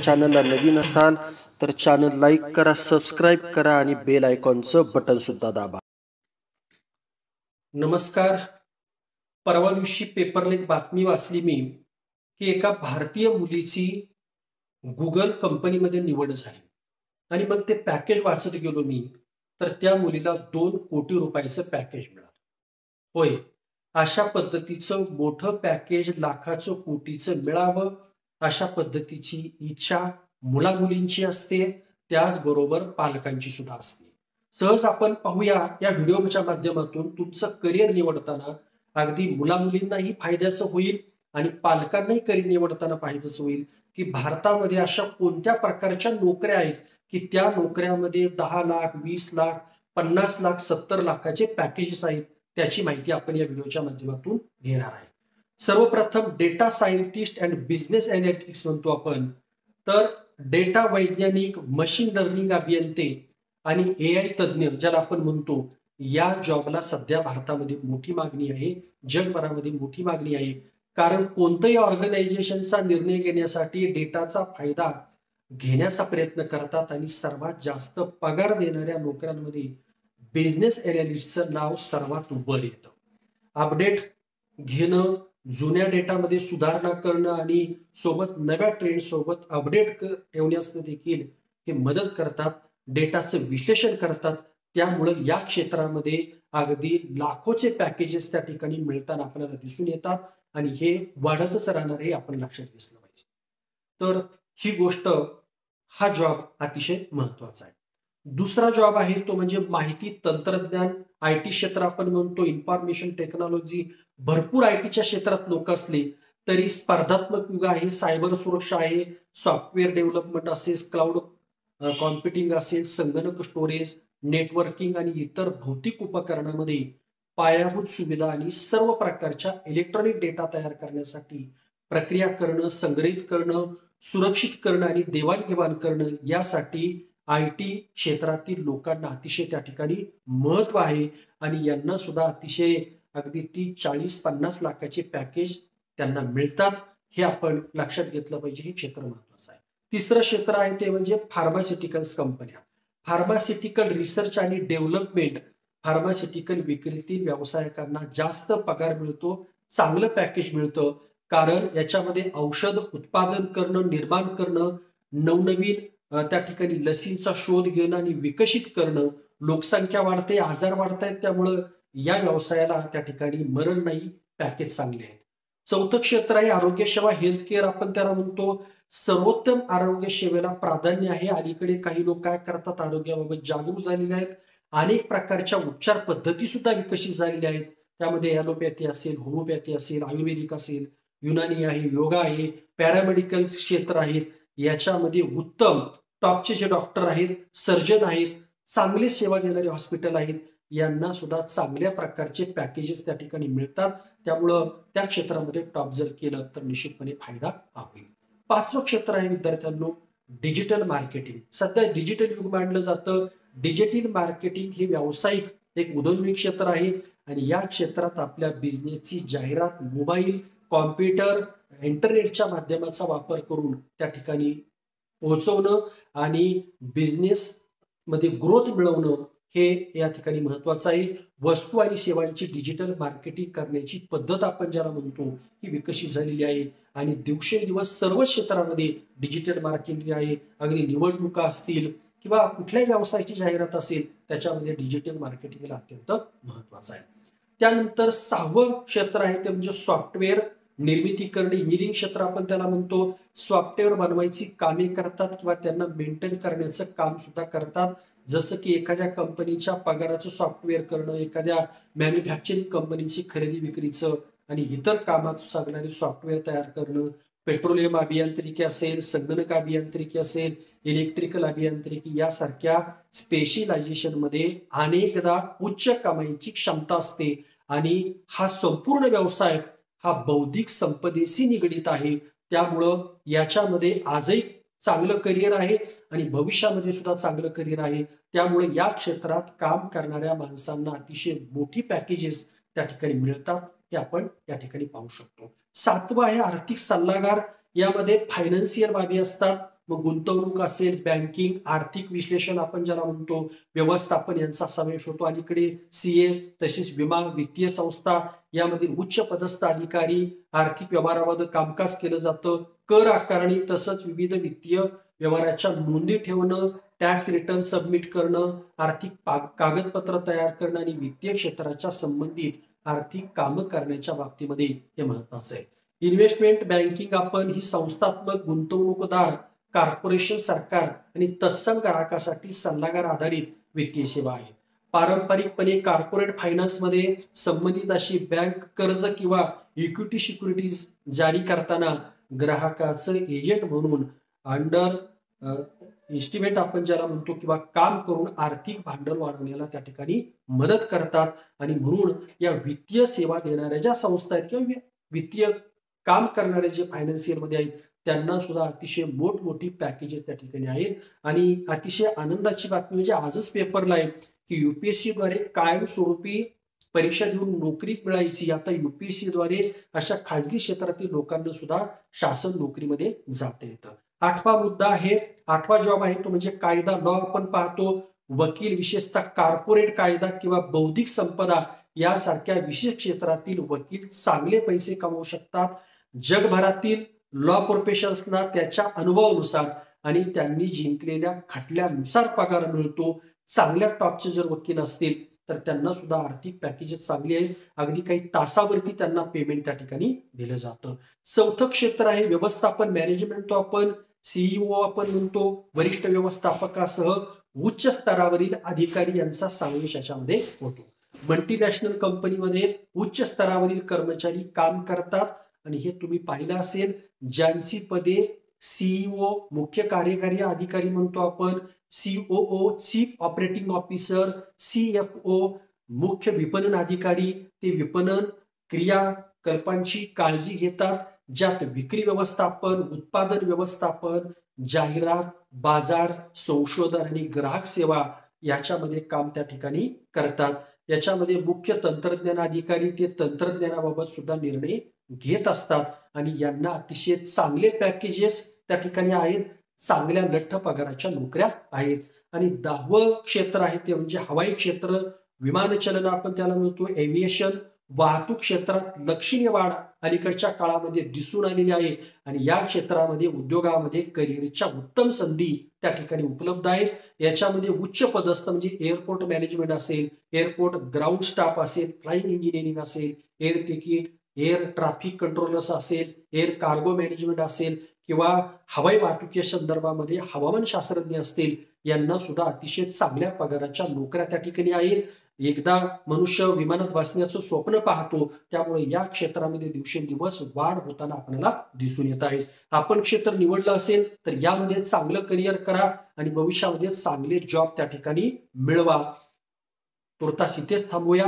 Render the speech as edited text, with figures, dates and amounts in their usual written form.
चॅनलला नवीन असाल तर चॅनल लाईक करा, सबस्क्राईब करा आणि बेल आयकॉनचं बटन सुद्धा दाबा. नमस्कार. परवा दिवशी पेपरला एक बातमी वाचली मी की एका भारतीय मुलीची गुगल कंपनीमध्ये निवड झाली आणि मग ते पॅकेज वाचत गेलो मी तर त्या मुलीला 2 कोटी रुपयाचं पॅकेज मिळालं. होय, अशा पद्धतीचं मोठं पॅकेज लाखाचं कोटीचं मिळावं अशा पद्धतीची इच्छा मुलामुलींची असते, त्याचबरोबर पालकांची सुद्धा असते. सहज आपण पाहूया या व्हिडिओच्या माध्यमातून तुमचं करिअर निवडताना अगदी मुलामुलींनाही फायद्याचं होईल आणि पालकांनाही करिअर निवडताना फायद्याचं होईल की भारतामध्ये अशा कोणत्या प्रकारच्या नोकऱ्या आहेत की त्या नोकऱ्यामध्ये 10 लाख, 20 लाख, 50 लाख, 70 लाखाचे पॅकेजेस आहेत. त्याची माहिती आपण या व्हिडिओच्या माध्यमातून घेणार आहे. सर्वप्रथम data scientist and business analytics म्हणतो आपण, तर डेटा वैज्ञानिक, मशीन लर्निंग अभियंते आणि AI तज्ज्ञ ज्याला आपण म्हणतो, या जॉबला सध्या भारतामध्ये मोठी मागणी आहे, जगभरामध्ये मोठी मागणी आहे. कारण कोणत्याही ऑर्गनायझेशनचा निर्णय घेण्यासाठी डेटाचा फायदा घेण्याचा प्रयत्न करतात आणि सर्वात जास्त पगार देणाऱ्या नोकऱ्यांमध्ये बिझनेस एनालिस्टचं नाव सर्वात वर येतं. अपडेट घेणं, जुन्या डेटामध्ये सुधारणा करणं आणि सोबत नव्या ट्रेंड सोबत अपडेट ठेवण्यास देखील हे मदत करतात, डेटाचं विश्लेषण करतात. त्यामुळे या क्षेत्रामध्ये अगदी लाखोचे पॅकेजेस त्या ठिकाणी मिळताना आपल्याला दिसून येतात आणि हे वाढतच राहणार हे आपण लक्षात घेतलं पाहिजे. तर ही गोष्ट, हा जॉब अतिशय महत्वाचा आहे. दुसरा जॉब आहे तो म्हणजे माहिती तंत्रज्ञान, IT क्षेत्र आपण म्हणतो, इन्फॉर्मेशन टेक्नॉलॉजी. भरपूर ITच्या क्षेत्रात लोक असले तरी स्पर्धात्मक युग आहे, सायबर सुरक्षा आहे, सॉफ्टवेअर डेव्हलपमेंट असेल, क्लाउड कॉम्प्युटिंग असेल, संगणक स्टोरेज, नेटवर्किंग आणि इतर भौतिक उपकरणामध्ये पायाभूत सुविधा आणि सर्व प्रकारच्या इलेक्ट्रॉनिक डेटा तयार करण्यासाठी प्रक्रिया करणं, संग्रहित करणं, सुरक्षित करणं आणि देवाणघेवाण करणं, यासाठी IT क्षेत्रातील लोकांना अतिशय त्या ठिकाणी महत्व आहे आणि यांना सुद्धा अतिशय अगदी 30-40-50 लाखाचे पॅकेज त्यांना मिळतात. हे आपण लक्षात घेतलं पाहिजे. हे क्षेत्र महत्वाचं आहे. तिसरं क्षेत्र आहे ते म्हणजे फार्मास्युटिकल्स कंपन्या. फार्मास्युटिकल रिसर्च आणि डेव्हलपमेंट, फार्मास्युटिकल विक्रीतील व्यावसायिकांना जास्त पगार मिळतो, चांगलं पॅकेज मिळतं. कारण याच्यामध्ये औषध उत्पादन करणं, निर्माण करणं, नवनवीन त्या ठिकाणी लसींचा शोध घेणं आणि विकसित करणं, लोकसंख्या वाढते, आजार वाढतायत, त्यामुळं या व्यवसायाला त्या ठिकाणी मरण नाही, पॅकेज चांगले आहेत. चौथं क्षेत्र आहे आरोग्य सेवा, हेल्थ केअर आपण त्याला म्हणतो. सर्वोत्तम आरोग्य सेवेला प्राधान्य आहे. अलीकडे काही लोक काय करतात, आरोग्याबाबत जागरूक झालेले आहेत. अनेक प्रकारच्या उपचार पद्धती सुद्धा विकसित झालेल्या आहेत. त्यामध्ये ॲलोपॅथी असेल, होमिओपॅथी असेल, आयुर्वेदिक असेल, युनानी आहे, योगा आहे, पॅरामेडिकल क्षेत्र आहेत. याच्यामध्ये उत्तम टॉपचे जे डॉक्टर आहेत, सर्जन आहेत, चांगले सेवा देणारे हॉस्पिटल आहेत, यांना सुद्धा चांगल्या प्रकारचे पॅकेजेस त्या ठिकाणी मिळतात. त्यामुळं त्या क्षेत्रामध्ये टॉप जर केलं तर निश्चितपणे फायदा होईल. पाचवं क्षेत्र आहे विद्यार्थ्यांनो, डिजिटल मार्केटिंग. सध्या डिजिटल युग मानलं जातं. डिजिटल मार्केटिंग हे व्यावसायिक एक उदयोन्मुख क्षेत्र आहे आणि या क्षेत्रात आपल्या बिझनेसची जाहिरात मोबाईल, कॉम्प्युटर, इंटरनेटच्या माध्यमाचा वापर करून त्या ठिकाणी पोहोचवणं आणि बिझनेस मध्ये ग्रोथ मिळवणं हे या ठिकाणी महत्वाचं आहे. वस्तू आणि सेवांची डिजिटल मार्केटिंग करण्याची पद्धत आपण ज्याला म्हणतो ही विकसित झालेली आहे आणि दिवसेंदिवस सर्व क्षेत्रामध्ये डिजिटल मार्केटिंग आहे. अगदी निवडणुका असतील किंवा कुठल्याही व्यवसायाची जाहिरात असेल त्याच्यामध्ये डिजिटल मार्केटिंगला अत्यंत महत्वाचं आहे. त्यानंतर 6वं क्षेत्र आहे ते म्हणजे सॉफ्टवेअर निर्मिती करणे, इंजिनिअरिंग क्षेत्र आपण त्याला म्हणतो. सॉफ्टवेअर बनवायची कामे करतात किंवा त्यांना मेंटेन करण्याचं काम सुद्धा करतात. जसं की एखाद्या कंपनीच्या पगाराचं सॉफ्टवेअर करणं, एखाद्या मॅन्युफॅक्चरिंग कंपनीची खरेदी विक्रीचं आणि इतर कामात सांगणारे सॉफ्टवेअर तयार करणं, पेट्रोलियम अभियांत्रिकी असेल, संगणक अभियांत्रिकी असेल, इलेक्ट्रिकल अभियांत्रिकी यासारख्या स्पेशलायझेशनमध्ये अनेकदा उच्च कमाईची क्षमता असते आणि हा संपूर्ण व्यवसाय हा बौद्धिक संपदेशी निगडित आहे. त्यामुळं याच्यामध्ये आजही चांगलं करिअर आहे आणि भविष्यामध्ये सुद्धा चांगलं करिअर आहे. त्यामुळे या क्षेत्रात काम करणाऱ्या माणसांना अतिशय मोठी पॅकेजेस त्या ठिकाणी मिळतात, हे आपण या ठिकाणी पाहू शकतो. 7वं आहे आर्थिक सल्लागार. यामध्ये फायनान्शियल बाबी असतात, मग गुंतवणूक असेल, बँकिंग, आर्थिक विश्लेषण आपण ज्याला म्हणतो, व्यवस्थापन यांचा समावेश होतो. अलीकडे सीए, तसेच विमा, वित्तीय संस्था यामधील उच्च पदस्थ अधिकारी, आर्थिक व्यवहारामध्ये कामकाज केलं जातं. कर आकारणी तसंच विविध वित्तीय व्यवहाराच्या नोंदी ठेवणं, टॅक्स रिटर्न सबमिट करणं, आर्थिक कागदपत्र तयार करणं आणि वित्तीय क्षेत्राच्या संबंधित आर्थिक कामं करण्याच्या बाबतीमध्ये हे महत्वाचं आहे. इन्व्हेस्टमेंट बँकिंग आपण ही संस्थात्मक, गुंतवणूकदार, कॉर्पोरेशन, सरकार आणि तत्सम ग्राहकासाठी सल्लागार आधारित वित्तीय सेवा आहे. पारंपरिकपणे कॉर्पोरेट फायनान्समध्ये संबंधित अशी बँक कर्ज किंवा इक्विटी सिक्युरिटीज जारी करताना ग्राहकाचं एजंट म्हणून अंडर इस्टिमेट आपण ज्याला म्हणतो किंवा काम करून आर्थिक भांडवल वाढवण्याला त्या ठिकाणी मदत करतात. आणि म्हणून या वित्तीय सेवा देणाऱ्या ज्या संस्था आहेत किंवा वित्तीय काम करणारे जे फायनान्शियल मध्ये आहेत त्यांना सुद्धा अतिशय मोठमोठी पॅकेजेस त्या ठिकाणी आहेत. आणि अतिशय आनंदाची बातमी म्हणजे आजच पेपरला आहे की युपीएससी द्वारे कायमस्वरूपी परीक्षा देऊन नोकरी मिळायची, आता युपीएससी द्वारे अशा खाजगी क्षेत्रातील लोकांना सुद्धा शासन नोकरीमध्ये जाता येतं. 8वा मुद्दा आहे, 8वा जॉब आहे तो म्हणजे कायदा, लॉ. आपण पाहतो वकील, विशेषतः कॉर्पोरेट कायदा किंवा बौद्धिक संपदा यासारख्या विशेष क्षेत्रातील वकील चांगले पैसे कमवू शकतात. जगभरातील लॉ प्रोफेशनल्सना त्याच्या अनुभवानुसार आणि त्यांनी जिंकलेल्या खटल्यानुसार पगार मिळतो. चांगल्या टॉपचे जर वकील असतील तर त्यांना सुद्धा आर्थिक पॅकेजेस चांगली आहेत. अगदी काही तासावरती त्यांना पेमेंट त्या ठिकाणी दिलं जातं. 4थं क्षेत्र आहे व्यवस्थापन, मॅनेजमेंट. तो आपण सीईओ आपण म्हणतो, वरिष्ठ व्यवस्थापकासह उच्च स्तरावरील अधिकारी यांचा समावेश याच्यामध्ये होतो. मल्टीनॅशनल कंपनीमध्ये उच्च स्तरावरील कर्मचारी काम करतात आणि हे तुम्ही पाहिलं असेल, ज्यांची पदे सीईओ, मुख्य कार्यकारी अधिकारी म्हणतो आपण, COO, chief operating officer, CFO, मुख्य विपणन अधिकारी, ते विपणन क्रियाकल्पांची काळजी घेतात, ज्यात विक्री व्यवस्थापन, उत्पादन व्यवस्थापन, जाहिरात, बाजार, संशोधन आणि ग्राहक सेवा याच्यामध्ये काम त्या ठिकाणी करतात. याच्यामध्ये मुख्य तंत्रज्ञान अधिकारी ते तंत्रज्ञानाबाबत सुद्धा निर्णय घेत असतात आणि यांना अतिशय चांगले पॅकेजेस त्या ठिकाणी आहेत, चांगल्या लठ्ठ पगाराच्या नोकऱ्या आहेत. आणि 10वं क्षेत्र आहे ते म्हणजे हवाई क्षेत्र, विमानचलन आपण त्याला म्हणतो, एव्हिएशन. वाहतूक क्षेत्रात लक्षणीय वाढ अलीकडच्या काळामध्ये दिसून आलेली आहे आणि या क्षेत्रामध्ये उद्योगामध्ये करिअरच्या उत्तम संधी त्या ठिकाणी उपलब्ध आहेत. याच्यामध्ये उच्च पदस्थ म्हणजे एअरपोर्ट मॅनेजमेंट असेल, एअरपोर्ट ग्राउंड स्टाफ असेल, फ्लाइंग इंजिनिअरिंग असेल, air ticket, air traffic controllers असेल, एअर कार्गो मॅनेजमेंट असेल किंवा हवाई वाहतुकी संदर्भामध्ये हवामान शास्त्रज्ञ असतील, यांना सुद्धा अतिशय चांगल्या पगाराच्या नोकऱ्या त्या ठिकाणी आहेत. एकदा मनुष्य विमानात बसण्याचं स्वप्न पाहतो, त्यामुळे या क्षेत्रामध्ये दिवसेंदिवस वाढ होताना आपल्याला दिसून येत आहे. आपण क्षेत्र निवडलं असेल तर यामध्ये चांगलं करिअर करा आणि भविष्यामध्ये चांगले जॉब त्या ठिकाणी मिळवा. तुर्तास इथेच थांबूया.